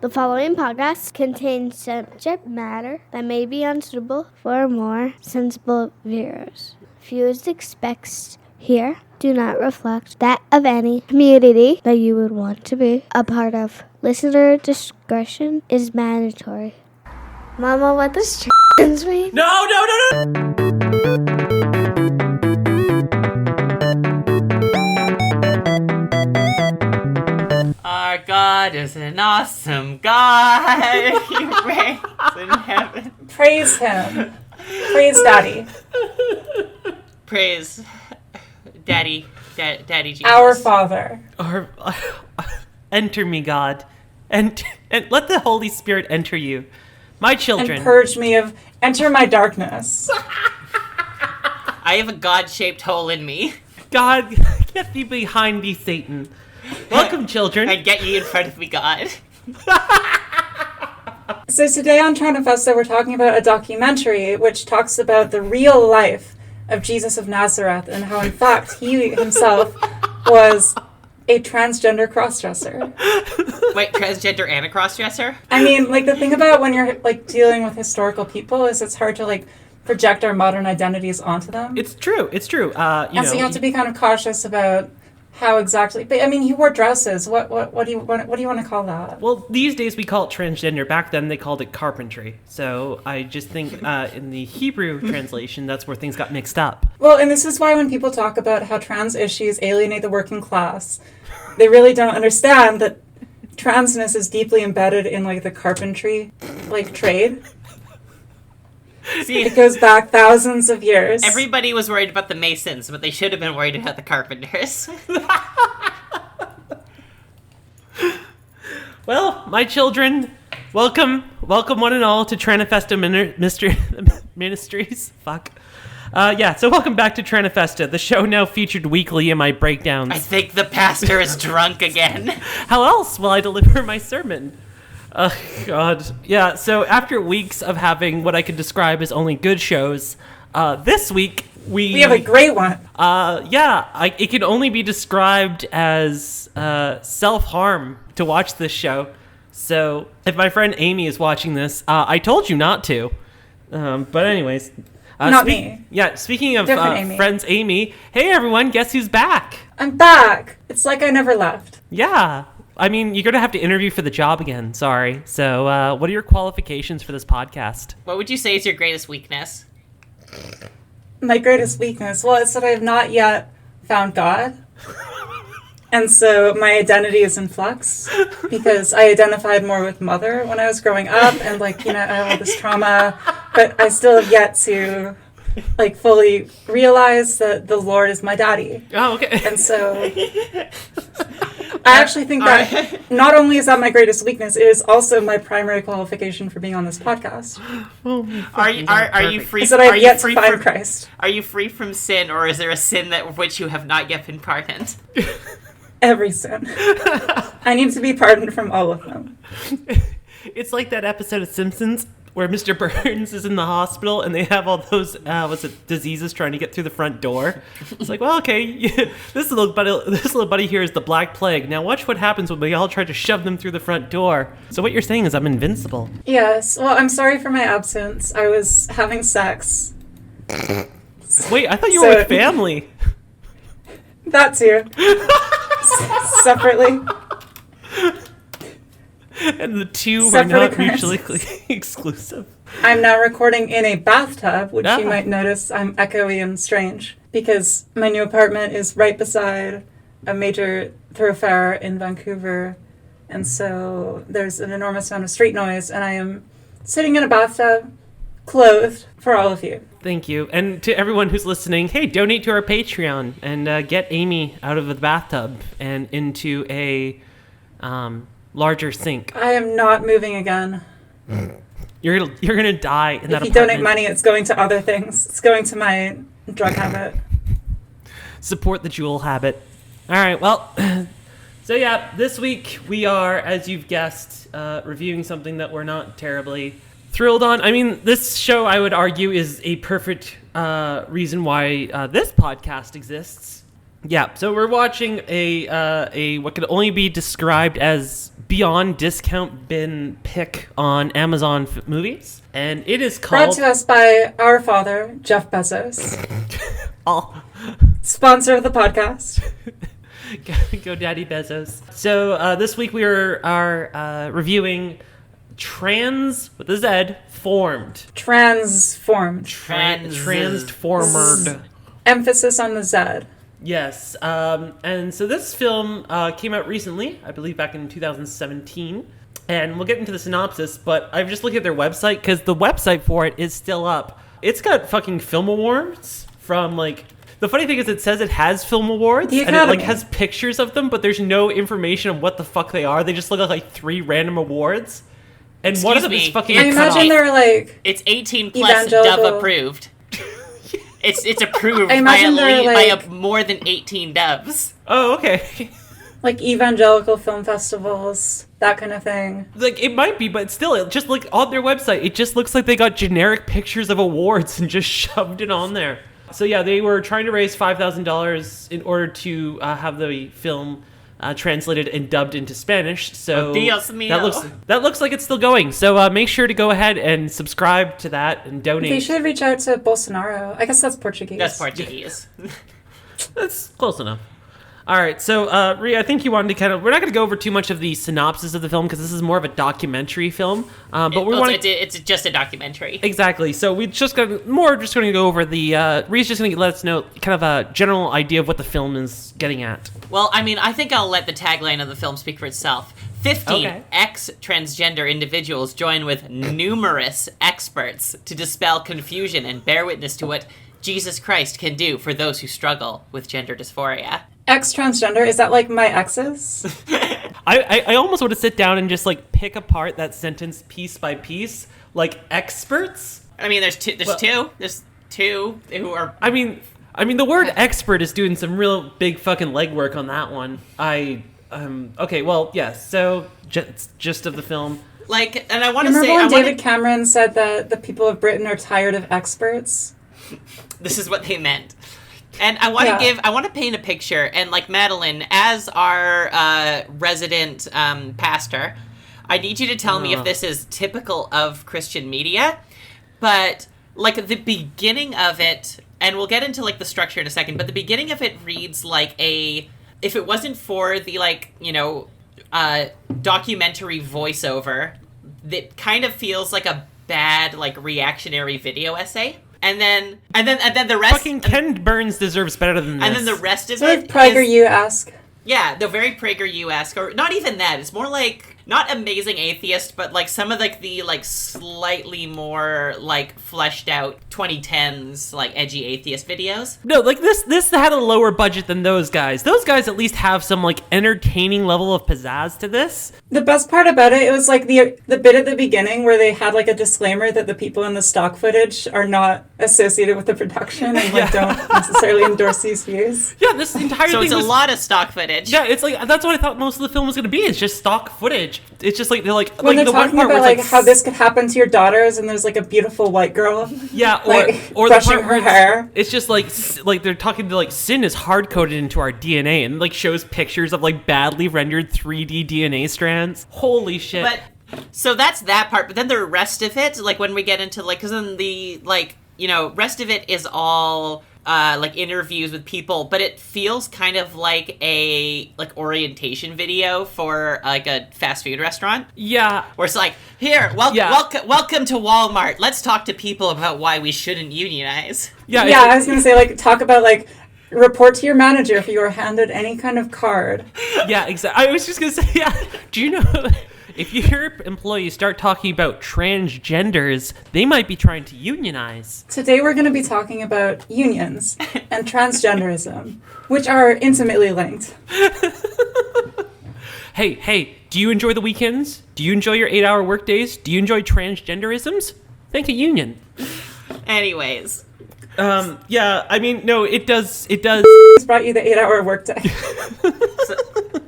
The following podcast contains subject matter that may be unsuitable for more sensible viewers. Views expressed here do not reflect that of any community that you would want to be a part of. Listener discretion is mandatory. Mama, what does trans mean? No! Our God is an awesome God. He reigns in heaven. Praise him. Praise Daddy. Praise Daddy Jesus. Our Father. Enter me, God, and let the Holy Spirit enter you, my children. And purge me of, enter my darkness. I have a God-shaped hole in me. God, get thee behind thee, Satan. Welcome, children. And get ye in front of me, God. So today on Tranifesto, we're talking about a documentary which talks about the real life of Jesus of Nazareth and how, in fact, he himself was a transgender crossdresser. Wait, transgender and a crossdresser? I mean, like, the thing about when you're, like, dealing with historical people is it's hard to, like, project our modern identities onto them. It's true. So you have to be kind of cautious about how exactly. But I mean, he wore dresses. What do you want to call that? Well, these days we call it transgender. Back then they called it carpentry. So I just think in the Hebrew translation, that's where things got mixed up. Well, and this is why when people talk about how trans issues alienate the working class, they really don't understand that transness is deeply embedded in, like, the carpentry, like, trade. See, it goes back thousands of years. Everybody was worried about the Masons, but they should have been worried about the carpenters. Well, my children, welcome one and all to Tranifesto Ministries. Fuck. So welcome back to Tranifesto, the show now featured weekly in my breakdowns. I think the pastor is drunk again. How else will I deliver my sermon? Oh, God. Yeah, so after weeks of having what I could describe as only good shows, this week we have a great one. It can only be described as self-harm to watch this show. So if my friend Amy is watching this, I told you not to. But anyways. Not me. Yeah, speaking of Amy. friends Amy, hey everyone, guess who's back? I'm back. It's like I never left. Yeah. I mean, you're going to have to interview for the job again, sorry. So what are your qualifications for this podcast? What would you say is your greatest weakness? My greatest weakness? Well, it's that I have not yet found God. And so my identity is in flux because I identified more with mother when I was growing up and, like, I have all this trauma, but I still have yet to, like, fully realize that the Lord is my daddy. Oh, okay. And so I actually think that not only is that my greatest weakness, it is also my primary qualification for being on this podcast. Are you free? Is that I've yet to find Christ. Are you free from sin, or is there a sin that which you have not yet been pardoned? Every sin. I need to be pardoned from all of them. It's like that episode of Simpsons where Mr. Burns is in the hospital and they have all those diseases trying to get through the front door. It's like, well, okay, this little buddy here is the Black Plague. Now watch what happens when we all try to shove them through the front door. So what you're saying is I'm invincible. Yes. Well, I'm sorry for my absence. I was having sex. Wait, I thought you were with family. That too. Separately. And the two were not mutually exclusive. I'm now recording in a bathtub, which you might notice I'm echoey and strange, because my new apartment is right beside a major thoroughfare in Vancouver, and so there's an enormous amount of street noise, and I am sitting in a bathtub, clothed, for all of you. Thank you. And to everyone who's listening, hey, donate to our Patreon and get Amy out of the bathtub and into a larger sink. I am not moving again. You're gonna die in that apartment. If you donate money, it's going to other things. It's going to my drug habit. Support the jewel habit. All right, well, so yeah, this week we are, as you've guessed, reviewing something that we're not terribly thrilled on. I mean, this show, I would argue, is a perfect reason why this podcast exists. Yeah, so we're watching a what could only be described as beyond discount bin pick on Amazon Movies, and it is Brought called to us by our father, Jeff Bezos, Oh, sponsor of the podcast. Go Daddy Bezos. So this week we are reviewing Tranzformed. Transformed. Emphasis on the Z. Yes, and so this film came out recently, I believe back in 2017, and we'll get into the synopsis, but I've just looked at their website, because the website for it is still up. It's got fucking film awards from, like, the funny thing is it says it has film awards, and it, like, has pictures of them, but there's no information on what the fuck they are. They just look like 3 random awards, and one of them is fucking I imagine they're, like... It's 18 plus Dove approved. It's approved by more than 18 doves. Oh, okay. Like evangelical film festivals, that kind of thing. Like, it might be, but still, it just, like, on their website, it just looks like they got generic pictures of awards and just shoved it on there. So yeah, they were trying to raise $5,000 in order to have the film translated and dubbed into Spanish. So Dios mío. that looks like it's still going. So make sure to go ahead and subscribe to that and donate. They should reach out to Bolsonaro. I guess that's Portuguese. That's Portuguese. That's close enough. All right, so Rhea, I think you wanted to we're not going to go over too much of the synopsis of the film because this is more of a documentary film. But it's just a documentary. Exactly. So we just going to go over the. Rhea's just going to let us know kind of a general idea of what the film is getting at. Well, I mean, I think I'll let the tagline of the film speak for itself. 15 ex-transgender individuals join with numerous experts to dispel confusion and bear witness to what Jesus Christ can do for those who struggle with gender dysphoria. Ex-transgender? Is that like my exes? I almost want to sit down and just like pick apart that sentence piece by piece, like experts. I mean, there's two. There's two who are. I mean, the word expert is doing some real big fucking legwork on that one. Okay, well, yes. So gist of the film. Like, and I want to say, remember when David Cameron said that the people of Britain are tired of experts? This is what they meant. And I want to paint a picture, and like Madeline, as our resident pastor, I need you to tell me if this is typical of Christian media, but like the beginning of it, and we'll get into like the structure in a second, but the beginning of it reads like if it wasn't for the documentary voiceover, it kind of feels like a bad like reactionary video essay. And then the rest. Fucking Ken Burns deserves better than this. And then the rest of it is PragerU-esque. Yeah, the very PragerU-esque, or not even that. It's more like not Amazing Atheist, but like some of like the like slightly more like fleshed out 2010s like edgy atheist videos. No, like this had a lower budget than those guys. Those guys at least have some like entertaining level of pizzazz to this. The best part about it was like the bit at the beginning where they had like a disclaimer that the people in the stock footage are not associated with the production and like don't necessarily endorse these views. Yeah, this entire so thing it's a lot of stock footage. Yeah, it's like that's what I thought most of the film was going to be. It's just stock footage. It's just like they're like when like they're the talking one part about where like how this could happen to your daughters, and there's like a beautiful white girl. Yeah, or brushing the part her hair. It's just like they're talking to like sin is hard coded into our DNA, and like shows pictures of like badly rendered 3D DNA strands. Holy shit! But so that's that part. But then the rest of it, like when we get into like, because then the like rest of it is all. Like interviews with people, but it feels kind of like a like orientation video for like a fast food restaurant. Yeah, where it's like, here, welcome to Walmart. Let's talk to people about why we shouldn't unionize. Yeah. I was gonna say like talk about like report to your manager if you are handed any kind of card. Yeah, exactly. I was just gonna say, yeah. Do you know? If your employees start talking about transgenders, they might be trying to unionize. Today we're going to be talking about unions and transgenderism, which are intimately linked. Hey, do you enjoy the weekends? Do you enjoy your 8-hour workdays? Do you enjoy transgenderisms? Think a union. Anyways. Yeah, I mean, no, it does. It's brought you the 8-hour workday.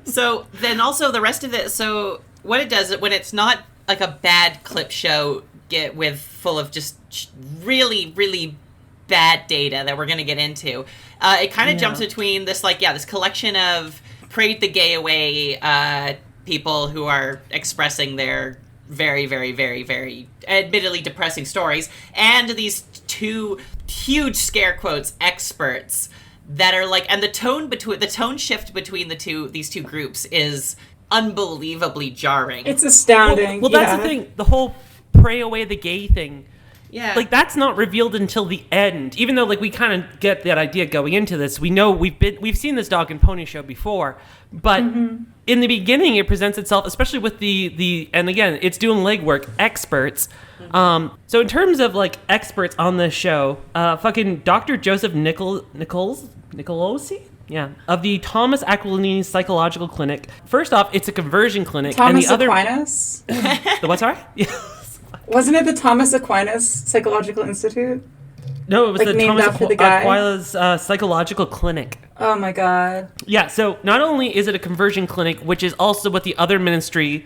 So then also the rest of it, so... What it does, when it's not like a bad clip show full of just really, really bad data that we're going to get into, it kind of jumps between this, like, this collection of prayed the gay away people who are expressing their very, very, very, very admittedly depressing stories, and these two huge scare quotes experts that are like, and the tone shift between these two groups is unbelievably jarring. It's astounding. Well, that's the thing. The whole pray away the gay thing. Yeah. Like, that's not revealed until the end. Even though, like, we kind of get that idea going into this. We know we've seen this dog and pony show before. But in the beginning, it presents itself, especially with the and again, it's doing legwork, experts. So in terms of, like, experts on this show, fucking Dr. Joseph Nicolosi? Yeah, of the Thomas Aquinas Psychological Clinic. First off, it's a conversion clinic. Thomas and the Aquinas? The what, sorry? Yeah. Wasn't it the Thomas Aquinas Psychological Institute? No, it was the named Thomas after the guy? Aquinas Psychological Clinic. Oh my god. Yeah, so not only is it a conversion clinic, which is also what the other ministry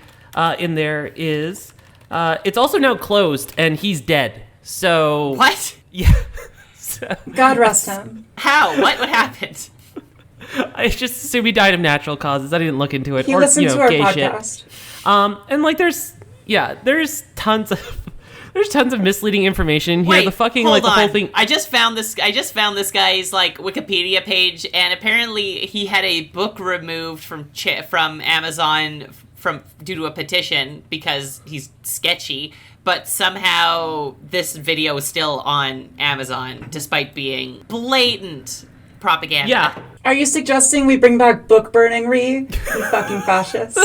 in there is, it's also now closed, and he's dead. So... What? Yeah. God rest him. How? What happened? I just assume he died of natural causes. I didn't look into it. He or, listened to our gay podcast. Shit. And like there's tons of misleading information here. Wait, the fucking hold like on. the whole thing. I just found this guy's like Wikipedia page, and apparently he had a book removed from Amazon due to a petition because he's sketchy. But somehow this video is still on Amazon despite being blatant propaganda. Yeah. Are you suggesting we bring back book burning, Ree? You fucking fascist.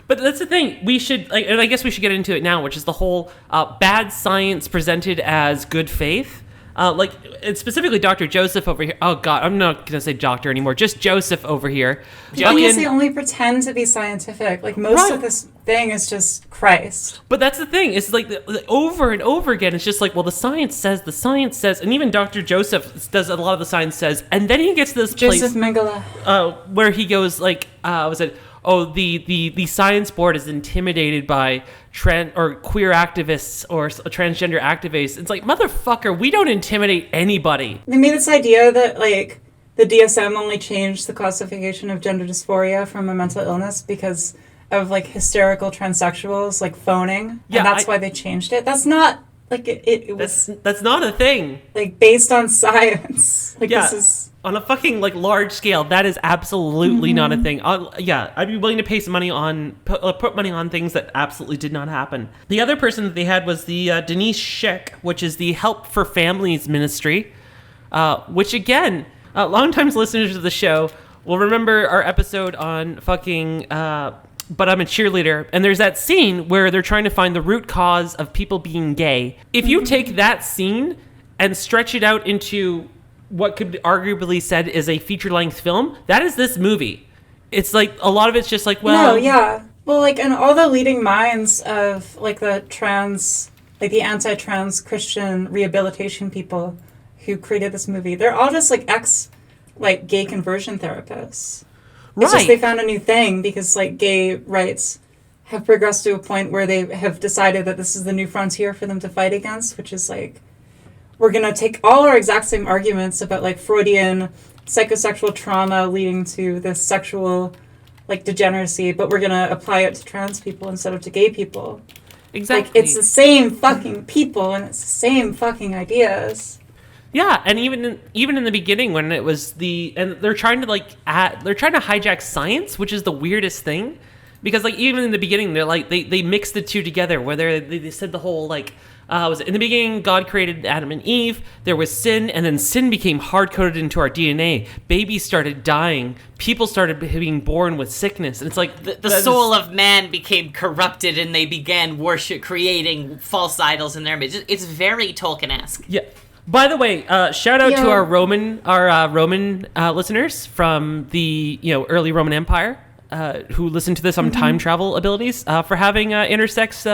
But that's the thing. We should, like, and I guess we should get into it now, which is the whole bad science presented as good faith. Like, and specifically Dr. Joseph over here. Oh, God, I'm not going to say doctor anymore. Just Joseph over here. Because they only pretend to be scientific. Like, most of this thing is just Christ. But that's the thing. It's like over and over again. It's just like, well, the science says. And even Dr. Joseph does a lot of the science says. And then he gets to this Joseph place Mengele. Where he goes like, was it... Oh, the science board is intimidated by queer activists or transgender activists. It's like, motherfucker, we don't intimidate anybody. They made this idea that, like, the DSM only changed the classification of gender dysphoria from a mental illness because of, like, hysterical transsexuals, like, phoning. Yeah, and that's why they changed it. That's not, like, it was... That's not a thing. Like, based on science. Like, yeah. This is... On a fucking, like, large scale, that is absolutely not a thing. I'd be willing to pay some money on, put money on things that absolutely did not happen. The other person that they had was the Denise Scheck, which is the Help for Families Ministry, which, again, longtime listeners of the show will remember our episode on fucking... But I'm a cheerleader, and there's that scene where they're trying to find the root cause of people being gay. If you take that scene and stretch it out into what could arguably said is a feature-length film, that is this movie. It's like, a lot of it's just like, well... No, yeah. Well, like, and all the leading minds of, like, the anti-trans Christian rehabilitation people who created this movie, they're all just, like, gay conversion therapists. Right. It's just they found a new thing because, like, gay rights have progressed to a point where they have decided that this is the new frontier for them to fight against, which is, like, we're going to take all our exact same arguments about, like, Freudian psychosexual trauma leading to this sexual, like, degeneracy, but we're going to apply it to trans people instead of to gay people. Exactly. Like, it's the same fucking people and it's the same fucking ideas. Yeah, and even in the beginning when it was and they're trying to hijack science, which is the weirdest thing, because like even in the beginning they're like they mixed the two together where they said the whole like was it in the beginning God created Adam and Eve, there was sin, and then sin became hard-coded into our DNA. Babies started dying, people started being born with sickness, and it's like the soul of man became corrupted and they began creating false idols in their image. It's very Tolkien-esque. Yeah. By the way, shout out to our Roman listeners from the early Roman Empire who listened to this on time travel abilities for having intersex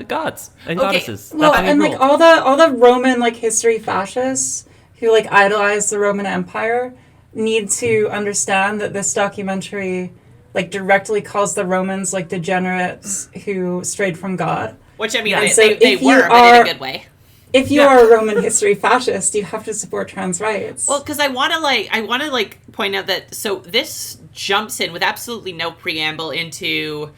gods and goddesses. Well, and like all the Roman like history fascists who like idolize the Roman Empire need to understand that this documentary like directly calls the Romans like degenerates who strayed from God. Which I mean, Yeah. they So were, if you but in are- a good way. if you are a Roman history fascist, you have to support trans rights. Well, because I want to point out that, so this jumps in with absolutely no preamble into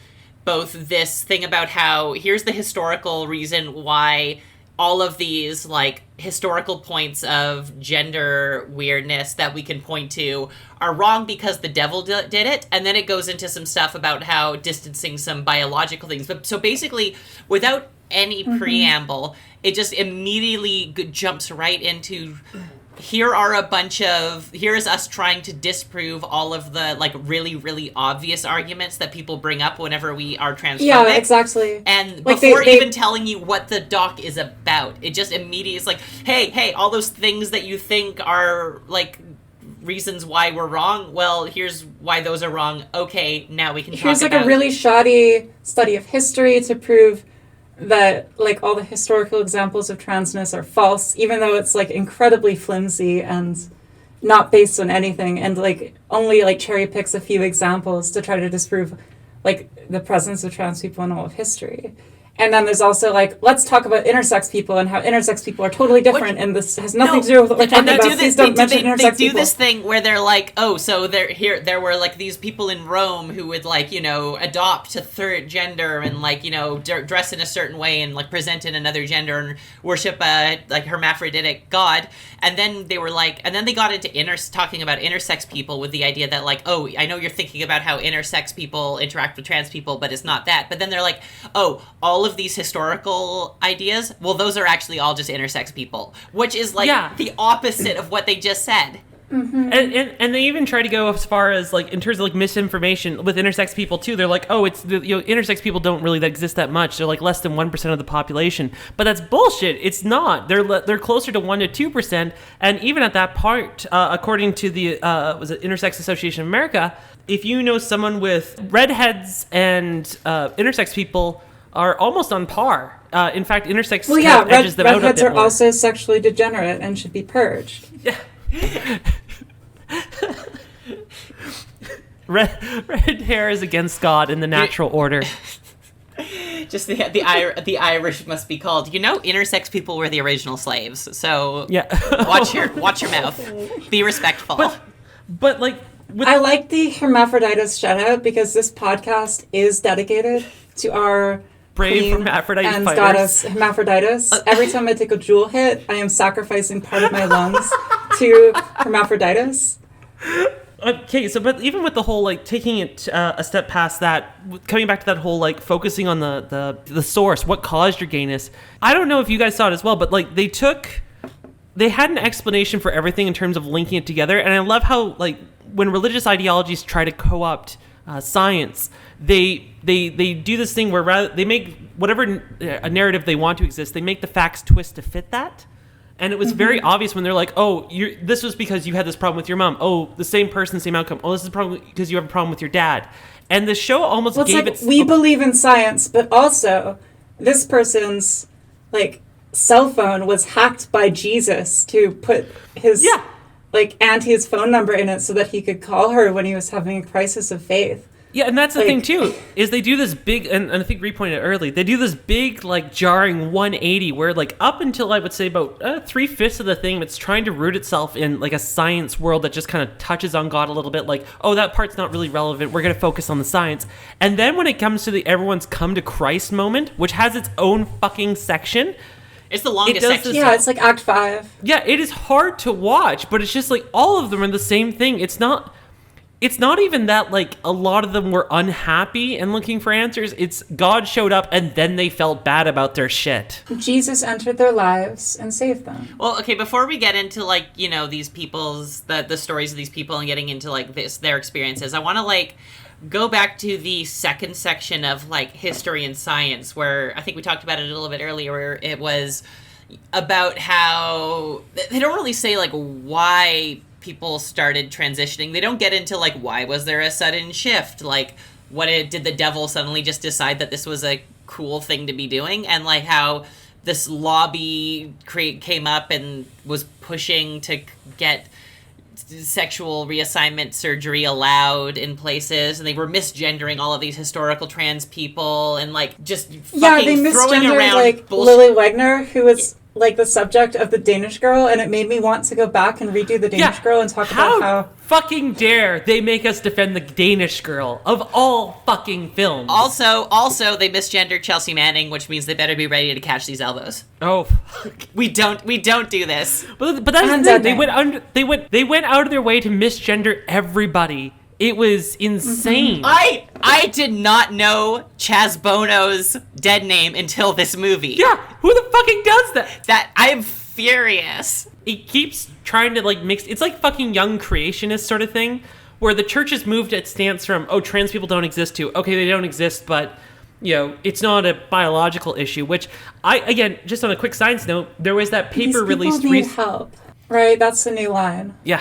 both this thing about how here's the historical reason why all of these like historical points of gender weirdness that we can point to are wrong because the devil did it, and then it goes into some stuff about how distancing some biological things. But so basically, without any preamble, it just immediately jumps right into here is us trying to disprove all of the like really, really obvious arguments that people bring up whenever we are transphobic. Yeah, exactly. And like before even telling you what the doc is about, it just immediately is like, hey, all those things that you think are like reasons why we're wrong, well, here's why those are wrong. Okay, now we can talk about... Here's like a really shoddy study of history to prove that like all the historical examples of transness are false, even though it's like incredibly flimsy and not based on anything, and like only like cherry picks a few examples to try to disprove like the presence of trans people in all of history. And then there's also like, let's talk about intersex people and how intersex people are totally different, and this has nothing to do with what we're talking about. Please don't mention intersex people. They do this thing where they're like, oh, so there were like these people in Rome who would like, you know, adopt a third gender and like, you know, dress in a certain way and like present in another gender and worship a like hermaphroditic god. And then they were like, and then they got into talking about intersex people with the idea that like, oh, I know you're thinking about how intersex people interact with trans people, but it's not that. But then they're like, oh, all of these historical ideas, well, those are actually all just intersex people, which is like the opposite of what they just said. Mm-hmm. And they even try to go as far as like in terms of like misinformation with intersex people too. They're like, oh, it's intersex people don't really exist that much. They're like less than 1% of the population, but that's bullshit. It's not. They're closer to 1 to 2%, and even at that part, according to the was it Intersex Association of America, if you know someone with redheads and intersex people are almost on par. In fact, intersex edges them out a bit redheads are more. also sexually degenerate and should be purged. Yeah. Red hair is against God in the natural order. Just the Irish must be called. You know, intersex people were the original slaves. So yeah. watch your mouth. Be respectful. But like, I like the hermaphroditus shout out because this podcast is dedicated to our brave hermaphrodite and fighters. goddess Hermaphroditus. Every time I take a jewel hit, I am sacrificing part of my lungs to Hermaphroditus. Okay, so but even with the whole like taking it a step past that, coming back to that whole like focusing on the source, what caused your gayness. I don't know if you guys saw it as well, but like they had an explanation for everything in terms of linking it together, and I love how like when religious ideologies try to co-opt science, they do this thing where rather they make whatever a narrative they want to exist, they make the facts twist to fit that. And it was very obvious when they're like, oh, this was because you had this problem with your mom. Oh, the same person, same outcome. Oh, this is probably because you have a problem with your dad. And the show almost gave it... We believe in science, but also this person's like cell phone was hacked by Jesus to put his like auntie's phone number in it so that he could call her when he was having a crisis of faith. Yeah, and that's the thing too, is they do this big, and I think Ree pointed it early, they do this big, like, jarring 180 where, like, up until I would say about 3/5 of the thing, it's trying to root itself in, like, a science world that just kind of touches on God a little bit, like, oh, that part's not really relevant, we're going to focus on the science. And then when it comes to the everyone's come to Christ moment, which has its own fucking section... It's the longest section. Yeah, it's like Act 5. Yeah, it is hard to watch, but it's just, like, all of them are the same thing. It's not even that, like, a lot of them were unhappy and looking for answers. It's God showed up and then they felt bad about their shit. Jesus entered their lives and saved them. Well, okay, before we get into, like, you know, these people's, the stories of these people and getting into, like, their experiences, I want to, like, go back to the second section of, like, history and science, where I think we talked about it a little bit earlier, where it was about how they don't really say, like, why people started transitioning. They don't get into, like, why was there a sudden shift? Like, did the devil suddenly just decide that this was a cool thing to be doing? And, like, how this lobby came up and was pushing to get sexual reassignment surgery allowed in places, and they were misgendering all of these historical trans people and, like, just fucking they throwing misgendered, around like, bullshit. Lily Wagner, who was like the subject of the Danish Girl, and it made me want to go back and redo the Danish Girl and talk about how fucking dare they make us defend the Danish Girl of all fucking films. Also, they misgendered Chelsea Manning, which means they better be ready to catch these elbows. Oh, fuck. We don't do this. But that's the thing. They went out of their way to misgender everybody. It was insane. I did not know Chaz Bono's dead name until this movie. Yeah, who the fucking does that? That I'm furious. It keeps trying to like mix. It's like fucking young creationist sort of thing, where the church has moved its stance from trans people don't exist to okay, they don't exist, but it's not a biological issue. Which again, just on a quick science note, there was that paper released. These people need help, right? That's the new line. Yeah.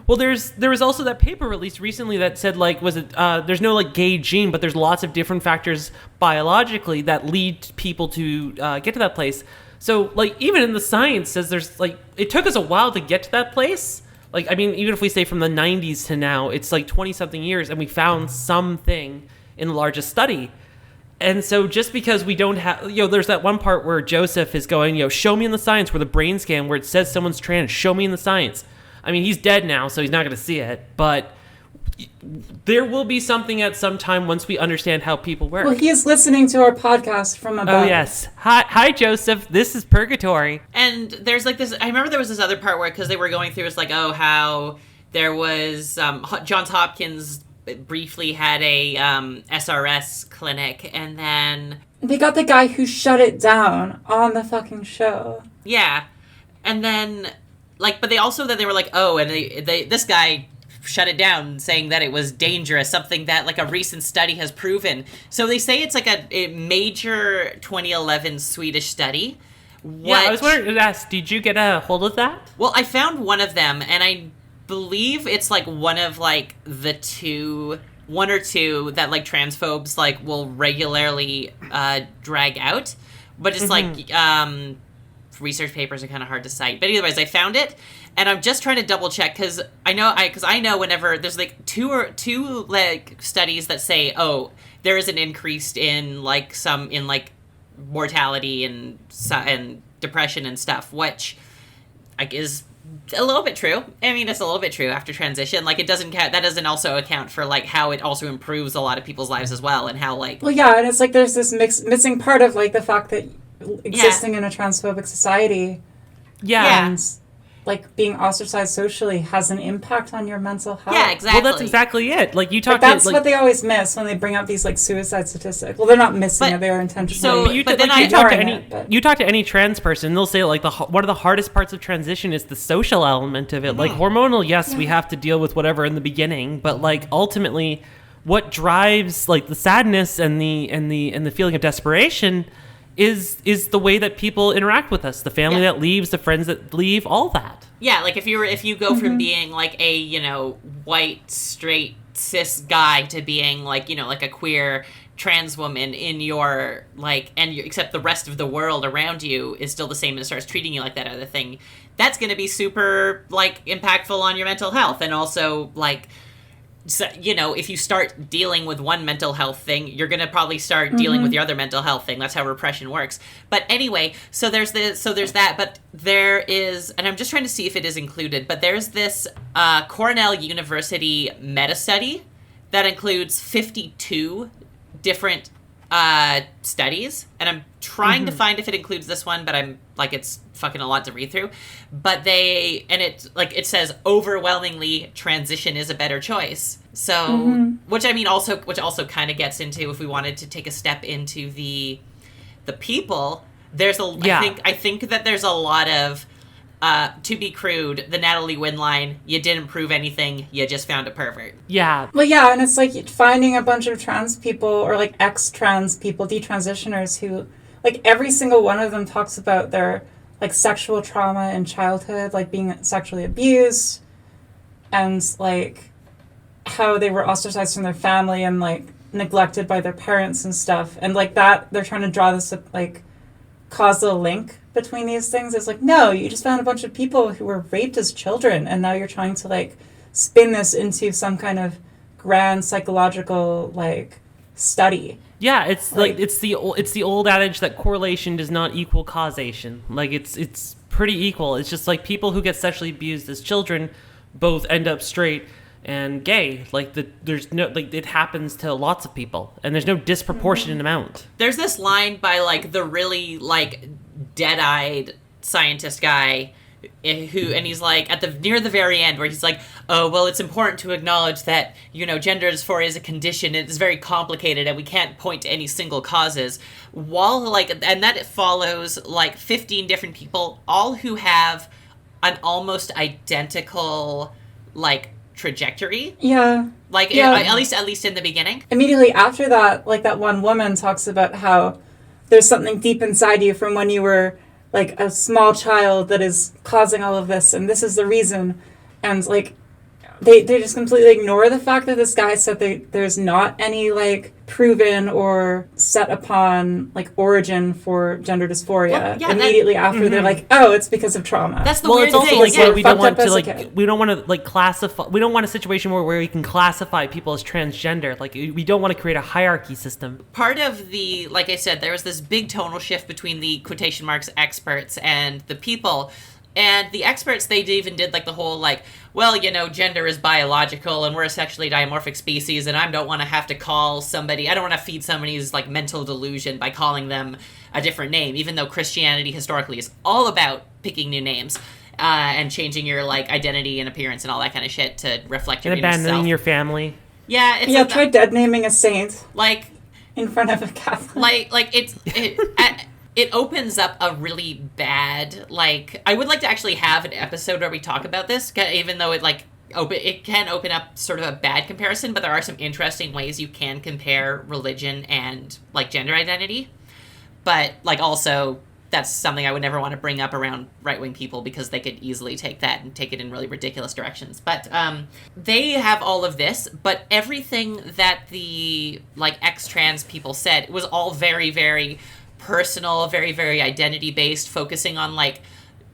Well, there was also that paper released recently that said there's no like gay gene, but there's lots of different factors biologically that lead people to get to that place. So like even in the science says there's like it took us a while to get to that place. Like I mean even if we say from the 90s to now, it's like 20 something years, and we found something in the largest study. And so just because we don't have, there's that one part where Joseph is going, show me in the science where the brain scan where it says someone's trans, show me in the science. I mean, he's dead now, so he's not going to see it, but there will be something at some time once we understand how people work. Well, he is listening to our podcast from above. Oh, yes. Hi, Joseph. This is Purgatory. And there's like this, I remember there was this other part where, because they were going through, it's like, how there was, Johns Hopkins briefly had a SRS clinic, and then... They got the guy who shut it down on the fucking show. Yeah. And then... but they also then they were like, and they this guy shut it down, saying that it was dangerous, something that like a recent study has proven. So they say it's like a major 2011 Swedish study. I was wondering, did you get a hold of that? Well, I found one of them, and I believe it's like one of like one or two that like transphobes like will regularly drag out, but it's like research papers are kind of hard to cite, but anyways, I found it, and I'm just trying to double check because I know whenever there's like two like studies that say there is an increase in like mortality and depression and stuff, which like is a little bit true. I mean, it's a little bit true after transition. Like, it doesn't count. That doesn't also account for like how it also improves a lot of people's lives as well, and how like and it's like there's this missing part of like the fact that existing in a transphobic society and like being ostracized socially has an impact on your mental health. Yeah, exactly. Well, that's exactly it. Like you talk, that's what they always miss when they bring up these like suicide statistics. Well, they're not missing it; they are intentionally. You talk to any trans person, they'll say like one of the hardest parts of transition is the social element of it. Like hormonal, yes, we have to deal with whatever in the beginning, but like ultimately, what drives like the sadness and the feeling of desperation is the way that people interact with us, the family that leaves, the friends that leave, all that. Yeah, like if you go from being like a white straight cis guy to being like like a queer trans woman in your like, and except the rest of the world around you is still the same and starts treating you like that other thing, that's going to be super like impactful on your mental health. And also like, so, if you start dealing with one mental health thing, you're going to probably start dealing with your other mental health thing. That's how repression works. But anyway, so there's that, but there is, and I'm just trying to see if it is included, but there's this Cornell University meta-study that includes 52 different studies, and I'm trying to find if it includes this one, but I'm like, it's fucking a lot to read through. But it says overwhelmingly transition is a better choice. So which also kind of gets into, if we wanted to take a step into the people, there's I think that there's a lot of to be crude, the Natalie Wynn line, you didn't prove anything, you just found a pervert. Yeah. Well, yeah, and it's like finding a bunch of trans people or like ex-trans people, detransitioners who, like every single one of them talks about their like sexual trauma in childhood, like being sexually abused and like how they were ostracized from their family and like neglected by their parents and stuff. And like that, they're trying to draw this like causal link between these things. It's like, no, you just found a bunch of people who were raped as children, and now you're trying to like spin this into some kind of grand psychological like study. Yeah, it's like it's the old adage that correlation does not equal causation. Like it's pretty equal. It's just like people who get sexually abused as children both end up straight and gay. Like there's no, like, it happens to lots of people, and there's no disproportionate amount. There's this line by like the really like dead-eyed scientist guy and he's like near the very end where he's like, oh, well, it's important to acknowledge that, gender dysphoria is a condition. It's very complicated and we can't point to any single causes. And that it follows like 15 different people, all who have an almost identical like trajectory. Yeah. At least in the beginning. Immediately after that, like that one woman talks about how there's something deep inside you from when you were like a small child that is causing all of this, and this is the reason. And like they just completely ignore the fact that this guy said there's not any like proven or set upon like origin for gender dysphoria. Immediately after they're like, oh, it's because of trauma. That's the weird it's also thing. like we don't want to we don't want to like classify. We don't want a situation where we can classify people as transgender. Like we don't want to create a hierarchy system. Part of the, like I said, there was this big tonal shift between the quotation marks experts and the people. And the experts, they even did like the whole like, well, gender is biological and we're a sexually dimorphic species, and I don't want to have to I don't want to feed somebody's like mental delusion by calling them a different name, even though Christianity historically is all about picking new names and changing your like identity and appearance and all that kind of shit to reflect your and abandoning self. your family. Yeah, try dead naming a saint like in front of a Catholic. It opens up a really bad, like, I would like to actually have an episode where we talk about this, even though it can open up sort of a bad comparison, but there are some interesting ways you can compare religion and, like, gender identity. But, like, also, that's something I would never want to bring up around right-wing people because they could easily take that and take it in really ridiculous directions. But they have all of this, but everything that the, like, ex-trans people said was all very, very personal, very, very identity-based, focusing on, like,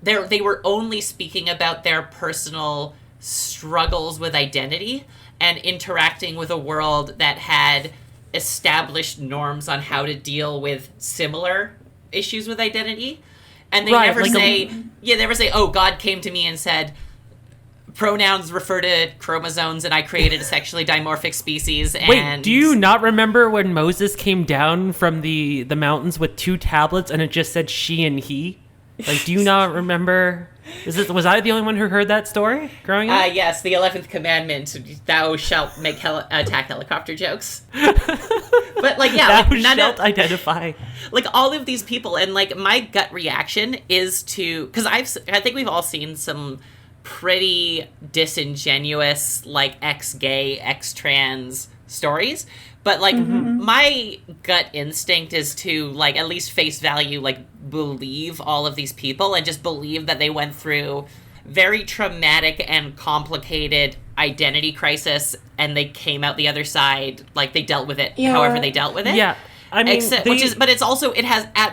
they were only speaking about their personal struggles with identity and interacting with a world that had established norms on how to deal with similar issues with identity. And they never say, oh, God came to me and said, pronouns refer to chromosomes, and I created a sexually dimorphic species. And wait, do you not remember when Moses came down from the mountains with 2 tablets and it just said she and he? Like, do you not remember? Was I the only one who heard that story growing up? Yes, the 11th commandment, thou shalt make attack helicopter jokes. But, like, yeah. Thou shalt identify. Like, all of these people, and, like, my gut reaction is to... Because I think we've all seen some pretty disingenuous, like, ex-gay, ex-trans stories. But, like, my gut instinct is to, like, at least face value, like, believe all of these people and just believe that they went through very traumatic and complicated identity crisis and they came out the other side, like, they dealt with it however they dealt with it. Yeah. I mean,